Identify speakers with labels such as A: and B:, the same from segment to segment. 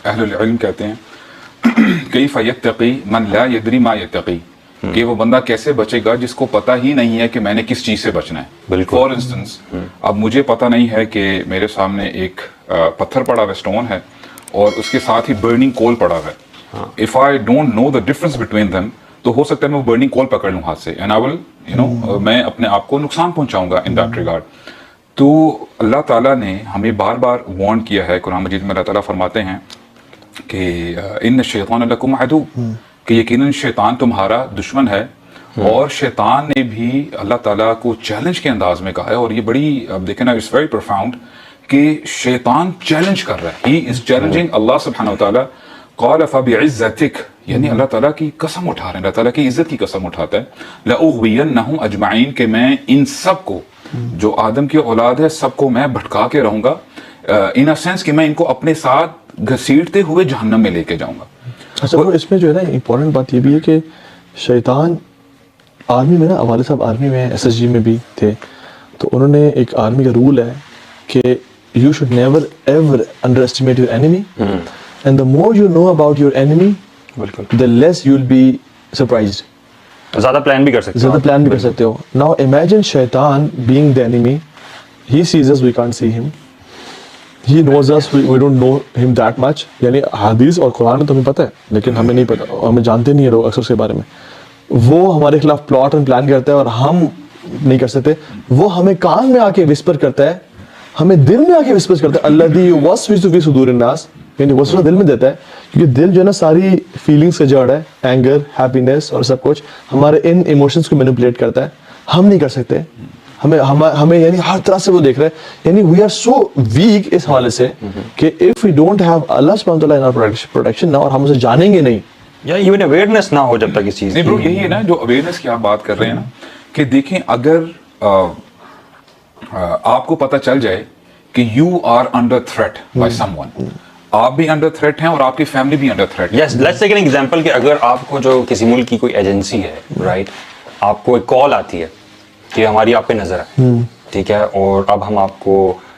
A: اہل العلم کہتے ہیں کیف یتقی من لا یدری ما یتقی، کہ وہ بندہ کیسے بچے گا جس کو پتہ ہی نہیں ہے کہ میں نے کس چیز سے بچنا ہے. فار انسٹنس اب مجھے پتہ نہیں ہے کہ میرے سامنے ایک پتھر پڑا ہوا اسٹون ہے اور اس کے ساتھ ہی برننگ کول پڑا ہوا ہے. If I don't know the difference between them تو ہو سکتا ہے میں وہ برننگ کول پکڑ لوں ہاتھ سے and I will you know میں اپنے آپ کو نقصان پہنچاؤں گا ان دیٹ ریگارڈ. تو اللہ تعالیٰ نے ہمیں بار بار وارن کیا ہے. قرآن مجید میں اللہ تعالیٰ فرماتے ہیں کہ ان الشیطان لکم عدو، کہ یقیناً شیطان تمہارا دشمن ہے. اور شیطان نے بھی اللہ تعالیٰ کو چیلنج کے انداز میں کہا ہے، اور یہ بڑی اب دیکھیں نا اٹس ویری پروفاؤنڈ کہ شیطان چیلنج کر رہا ہے. ہی از چیلنجنگ اللہ سبحانہ و تعالیٰ. قال فبعزتک، یعنی اللہ تعالیٰ کی قسم اٹھا رہے ہیں، اللہ تعالیٰ کی عزت کی قسم اٹھاتا ہے. لأغوینہم اجمعین، کہ میں ان سب کو جو آدم کی اولاد ہے سب کو میں بھٹکا کے رہوں گا، ان اے سینس کہ میں ان کو اپنے ساتھ گھسیٹتے ہوئے جہنم میں لے کے جاؤں گا.
B: اچھا اس میں جو ہے نا امپورٹنٹ بات یہ بھی ہے کہ شیطان آرمی میں نا، والد صاحب آرمی میں ایس ایس جی میں بھی تھے، تو انہوں نے ایک آرمی کا رول ہے کہ you should never ever underestimate your enemy, and the more you know about your enemy the less you will be surprised.
C: زیادہ پلان بھی کر سکتے
B: ہو. ناؤ امیجن شیطان being the enemy, he sees us, we can't see him, he nose us, we don't know ہم that much. یعنی حدیث اور قرآن میں تو ہمیں پتہ ہے لیکن ہمیں نہیں پتہ، ہمیں جانتے نہیں ہیں لوگ اکثر اس کے بارے میں. وہ ہمارے خلاف پلاٹ اینڈ پلان کرتا ہے اور ہم نہیں کر سکتے. وہ ہمیں کان میں آ کے وسپر کرتا ہے، ہمیں دل میں آ کے وسپر کرتا ہے. الذی یوسوس فی صدور الناس، یعنی وسوسہ دل میں دیتا ہے، کیونکہ دل جو ہے نا ساری فیلنگس کا جڑ ہے، اینگر، ہیپینس اور سب کچھ ہمارے ان ایموشنس کو مینیپولیٹ کرتا ہے. ہم نہیں کر سکتے، ہمیں یعنی ہر طرح سے وہ دیکھ رہا ہے. یعنی وی آر سو ویک اس حوالے سے کہ اف وی ڈونٹ ہیو اللہ سبحانہ وتعالی ان آور پروٹیکشن نا، اور ہم اسے جانیں گے نہیں،
C: یا ایون اویئرنیس نہ ہو جب تک اس چیز
A: نہیں برو. یہی ہے نا جو اویئرنیس کی آپ بات کر رہے ہیں نا، کہ دیکھیں اگر آپ کو پتہ چل جائے کہ you are under threat by someone, آپ بھی انڈر تھریٹ ہیں اور آپ کی فیملی بھی under threat.
C: Yes, let's take an example کہ اگر آپ کو جو کسی ملک کی کوئی ایجنسی ہے، رائٹ، آپ کو ایک کال آتی ہے کہ ہماری آپ پہ نظر ہے، ٹھیک ہے، اور اب ہم آپ کو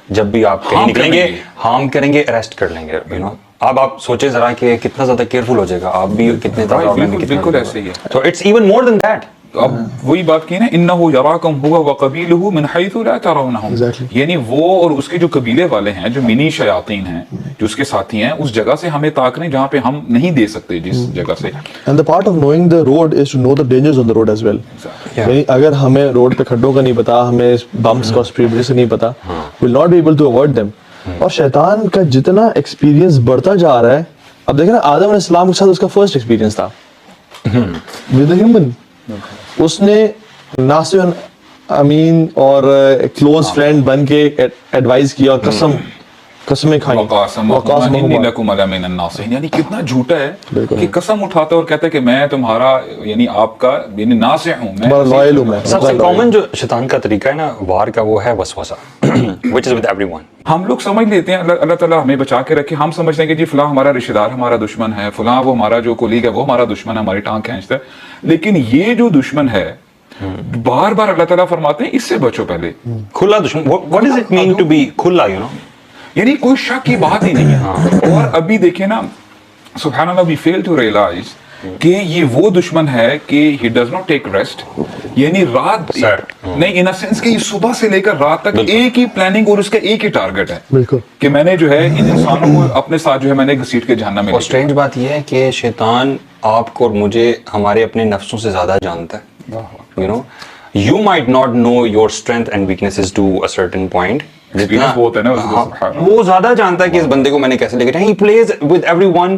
C: جب بھی آپ کہیں نکلیں گے ہارم کریں گے، اریسٹ کر لیں گے، یو نو. اب آپ سوچیں ذرا کہ کتنا زیادہ کیئرفل ہو جائے گا، آپ بھی کتنے
A: بالکل ایسے ہی ہے.
C: تو it's even more than that.
A: اب وہی بات کی نا، انہ یراکم هو وقبیلہ من حیث لا ترونہم، یعنی وہ اور اس کے جو قبیلے والے ہیں، جو منی شیاطین ہیں، جو اس کے ساتھی ہیں، اس جگہ سے ہمیں تاک رہے ہیں جہاں پہ ہم نہیں دے سکتے، جس جگہ سے.
B: And the part of knowing the road is to know the dangers on the road as well. یعنی اگر ہمیں روڈ پہ کھڈوں کا نہیں پتا، ہمیں بمپس کا اسپیڈ سے نہیں پتا، will not be able to avoid them. اور شیطان کا جتنا ایکسپیرینس بڑھتا جا رہا ہے، اب دیکھیں نا آدم علیہ السلام کے ساتھ اس کا فرسٹ ایکسپیرینس تھا ود اے ہیومن. اس نے ناصر امین اور کلوز فرینڈ بن کے ایڈوائز کیا، قسمیں کھائیں،
A: یعنی کتنا جھوٹا ہے کہ قسم اٹھاتا ہے اور کہتا ہے کہ میں تمہارا یعنی آپ کا یعنی ناصح ہوں، میں
B: لائل ہوں. میں
C: سب سے کامن جو شیطان کا طریقہ ہے نا وار کا، وہ ہے وسوسہ، which is with everyone.
A: ہم لوگ سمجھ لیتے ہیں، اللہ تعالیٰ ہمیں بچا کے رکھے، ہم سمجھتے ہیں کہ جی فلاں ہمارا رشتہ دار ہمارا دشمن ہے، فلاں وہ ہمارا جو کولیگ ہے وہ ہمارا دشمن ہے، ہماری ٹانگ کھینچتا ہے. لیکن یہ جو دشمن ہے بار بار اللہ تعالیٰ فرماتے ہیں اس سے بچو پہلے.
C: کھلا دشمن، what does it mean to be کھلا، you know؟
A: یعنی کوئی شک کی بات ہی نہیں ہے. اور ابھی دیکھیں نا سبحان اللہ، وی فیل ٹو ریئلائز کہ یہ وہ دشمن ہے کہ he does not take rest. یعنی رات نہیں، ان سینس کہ صبح سے لے کر رات تک ایک ہی پلاننگ اور اس کا ایک ہی ٹارگٹ ہے، بالکل، کہ میں نے جو ہے ان انسانوں کو اپنے ساتھ جو ہے میں نے گھسیٹ کے جہنم میں.
C: اور اسٹرینج بات یہ ہے کہ شیطان آپ کو اور مجھے ہمارے اپنے نفسوں سے زیادہ جانتا ہے. You know, you might not know your strength and weaknesses to a certain point. وہ زیادہ جانتا ہے کہ اس بندے کو میں نے کیسے لے کے جانا. He plays with everyone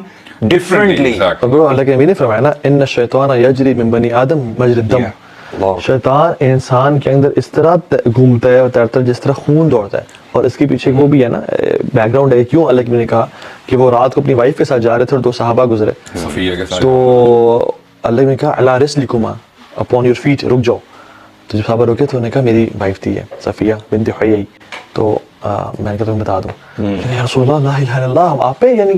C: differently.
B: اللہ کے نبی نے فرمایا نا، ان الشیطان یجری من بنی آدم مجری الدم. شیطان انسان کے اندر اس طرح گھومتا ہے اور تیرتا ہے جس طرح خون دوڑتا ہے. اور اس کے پیچھے وہ بھی ہے نا بیک گراؤنڈ ہے، کیوں اللہ کے نبی نے کہا کہ وہ رات کو اپنی وائف کے ساتھ جا رہے تھے اور دو صحابہ گزرے، تو اللہ نے کہا علی رسلکما، اپون یور فیٹ، رک جاؤ. تو جب صحابہ رکے تو انہوں نے کہا میری وائف تھی ہے صفیہ بنت حیی، تو میں نے کہا تمہیں بتا دوں. یا رسول اللہ لا الہ الا اللہ، آپ پہ یعنی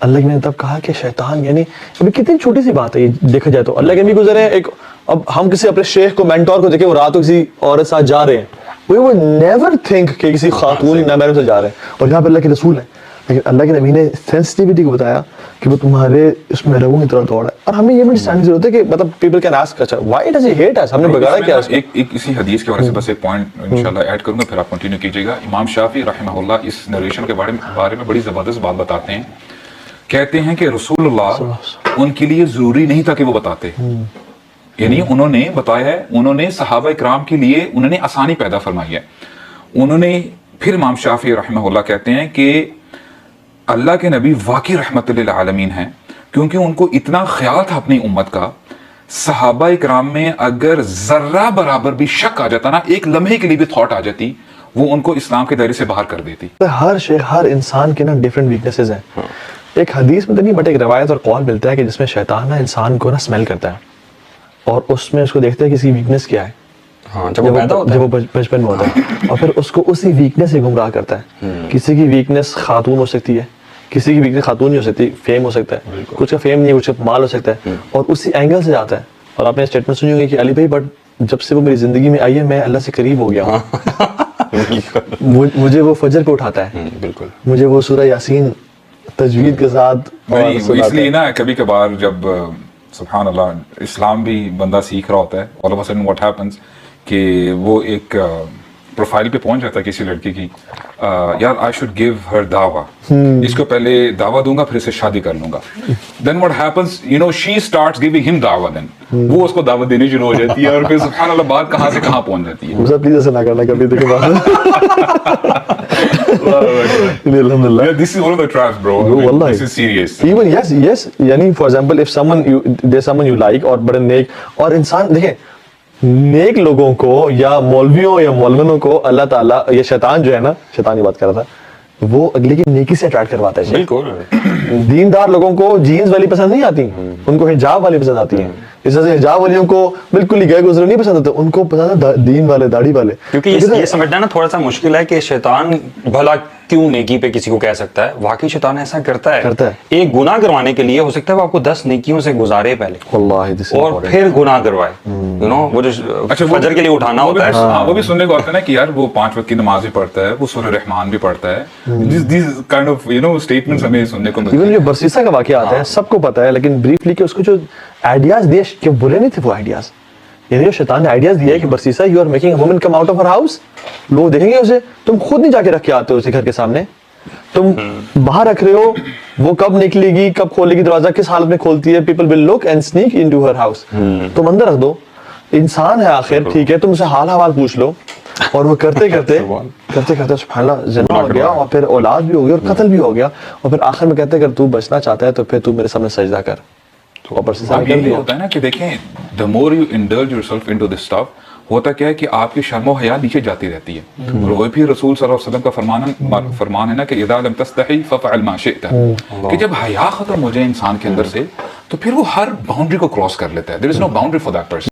B: اللہ نے تب کہا کہ شیطان، یعنی ابھی کتنی چھوٹی سی بات ہے یہ دیکھا جائے تو. اللہ کے بھی گزرے ہیں ایک، اب ہم کسی اپنے شیخ کو مینٹور کو دیکھیں وہ رات کو کسی عورت ساتھ جا رہے ہیں، we would never think کہ کسی خاتون نامحرم سے جا رہے ہیں، اور یہاں پہ اللہ کے رسول ہیں. لیکن اللہ کے نبی نے سینسٹیوٹی کو بتایا کہ وہ تمہارے اس میں رگوں کی طرح دوڑ ہے. اور ہمیں یہ بھی انڈرسٹینڈ ضرورت ہے کہ مطلب پیپل کین آسک اچھا وائی ڈز ہی ہیٹ اس, ہم نے بگاڑا کیا اس کو.
A: ایک اسی حدیث کے بارے سے بس ایک پوائنٹ انشاءاللہ ایڈ کروں گا, پھر آپ کنٹینیو کیجیے گا. امام شافعی رحمہ اللہ اس نریشن کے بارے میں بڑی زبردست بات بتاتے ہیں. کہتے ہیں کہ رسول اللہ ان کے لیے ضروری نہیں تھا کہ وہ بتاتے, یعنی انہوں نے بتایا ہے, انہوں نے صحابہ کرام کے لیے انہوں نے آسانی پیدا فرمائی ہے. انہوں نے پھر امام شافعی رحمہ اللہ کہتے ہیں کہ اللہ کے نبی واقعی رحمت للعالمین ہیں, کیونکہ ان کو اتنا خیال تھا اپنی امت کا. صحابہ کرام میں اگر ذرہ برابر بھی شک آ جاتا نا, ایک لمحے کے لیے بھی تھاٹ آ جاتی, وہ ان کو اسلام کے دائرے سے باہر کر دیتی.
B: ہر انسان کے نا ڈفرینٹ ویکنیسز ہیں. ایک حدیث میں تو نہیں بٹ ایک روایت اور قول ملتا ہے کہ جس میں شیطان نا انسان کو نا اسمیل کرتا ہے اور اس میں اس کو دیکھتا ہے کہ اس کی ویکنیس کیا ہے.
C: ہاں, جب وہ
B: بچپن میں ہوتا ہے اور پھر اس کو اسی ویکنیس سے گمراہ کرتا ہے. کسی کی ویکنیس خاتون ہو سکتی ہے, کسی کی ویکنیس خاتون نہیں ہو سکتی, فیم ہو سکتا ہے, کچھ کا فیم نہیں, کچھ کا مال ہو سکتا ہے, اور اسی اینگل سے جاتا ہے. اور آپ نے اسٹیٹمنٹ سنی ہوگی کہ علی بھائی بٹ جب سے وہ میری زندگی میں آئی ہے میں اللہ سے قریب ہو گیا ہوں. مجھے وہ فجر پہ اٹھاتا ہے,
C: بالکل
B: مجھے وہ سورہ یاسین تجوید کے ساتھ
A: اس لیے نا کبھی کبھار جب سبحان اللہ اسلام بھی بندہ سیکھ رہا ہوتا ہے, all of a sudden what happens کہ وہ ایک پروفائل پہ پہنچ جاتا ہے کسی لڑکی کی, یار آئی شوڈ گیو ہر دعویٰ, اس کو پہلے دعویٰ دوں گا پھر اسے شادی کر لوں گا. Then what happens you know she starts giving him دعویٰ, دین وہ اس کو دعوت دینی شروع ہو جاتی ہے اور پھر سبحان اللہ بات کہاں سے کہاں پہنچ جاتی ہے.
B: پلیز ایسا نہ کرنا کبھی دیکھے الحمدللہ.
A: This is one of the traps, bro. This is serious.
B: Even yes یعنی for example if someone you like اور بڑے نیک, اور انسان دیکھیں نیک لوگوں کو یا مولویوں یا مولمنوں کو اللہ تعالیٰ, یہ شیطان جو ہے نا, شیطان کی بات کر رہا تھا, وہ اگلے کی نیکی سے اٹریکٹ کرواتا ہے.
C: بالکل
B: دیندار لوگوں کو جینز والی پسند نہیں آتی, ان کو حجاب والی پسند آتی ہیں. اس طرح سے حجاب والیوں کو بالکل ہی گئے گزرے نہیں پسند آتے, ان کو پسند ہے دین والے, داڑھی والے.
C: کیونکہ یہ سمجھنا نا تھوڑا سا مشکل ہے کہ شیطان بھلا کیوں نیکی پہ کسی کو کہہ سکتا ہے. واقعی شیطان ایسا کرتا ہے. ایک گناہ کروانے کے لیے ہو سکتا ہے وہ آپ کو 10 نیکیوں سے گزارے پہلے اور پھر گناہ کروائے. یو نو وہ جو فجر کے لیے اٹھانا ہوتا ہے,
A: وہ بھی سننے کو آتا ہے نا کہ یار وہ 5 وقت کی نماز بھی پڑھتا ہے, وہ سورہ رحمان بھی پڑھتا ہے. These kind of you know statements ہمیں سننے کو ملتے ہیں.
B: ایون جو برسیسا کا واقعہ آتا ہے سب کو پتا ہے, لیکن بریفلی کہ اس کو جو آئیڈیاز دیے کہ برے نہیں تھے وہ آئیڈیاز, یعنی جو شیطان نے آئیڈیاز دیا ہے کہ برسیسا you are making a woman come out of her house, لوگ دیکھیں گے اسے, تم خود نہیں جا کے رکھ کے آتے ہو اسے گھر کے سامنے, تم باہر رکھ رہے ہو, وہ کب نکلے گی, کب کھولے گی دروازہ, کس حالت میں کھولتی ہے, people will look and sneak into her house. تم اندر رکھ دو, انسان ہے آخر, ٹھیک ہے, تم اسے حال حوال پوچھ لو. اور وہ کرتے کرتے سبحان اللہ زنا ہو گیا, اور پھر اولاد بھی ہو گئی اور قتل بھی ہو گیا, اور پھر آخر میں کہتے ہیں اگر تو بچنا چاہتا ہے تو پھر تو میرے سامنے سجدہ کر.
A: یہ ہوتا ہے نا کہ دیکھیں the more you indulge yourself into this stuff, ہوتا کیا ہے کہ آپ کی شرم و حیا نیچے جاتی رہتی ہے. اور وہ بھی رسول صلی اللہ علیہ وسلم کا فرمان ہے نا کہ اذا لم تستحی ففعل ما شئت, کہ جب حیا ختم ہو جائے انسان کے اندر سے تو پھر وہ ہر باؤنڈری کو کراس کر لیتا ہے. there is no boundary for that person.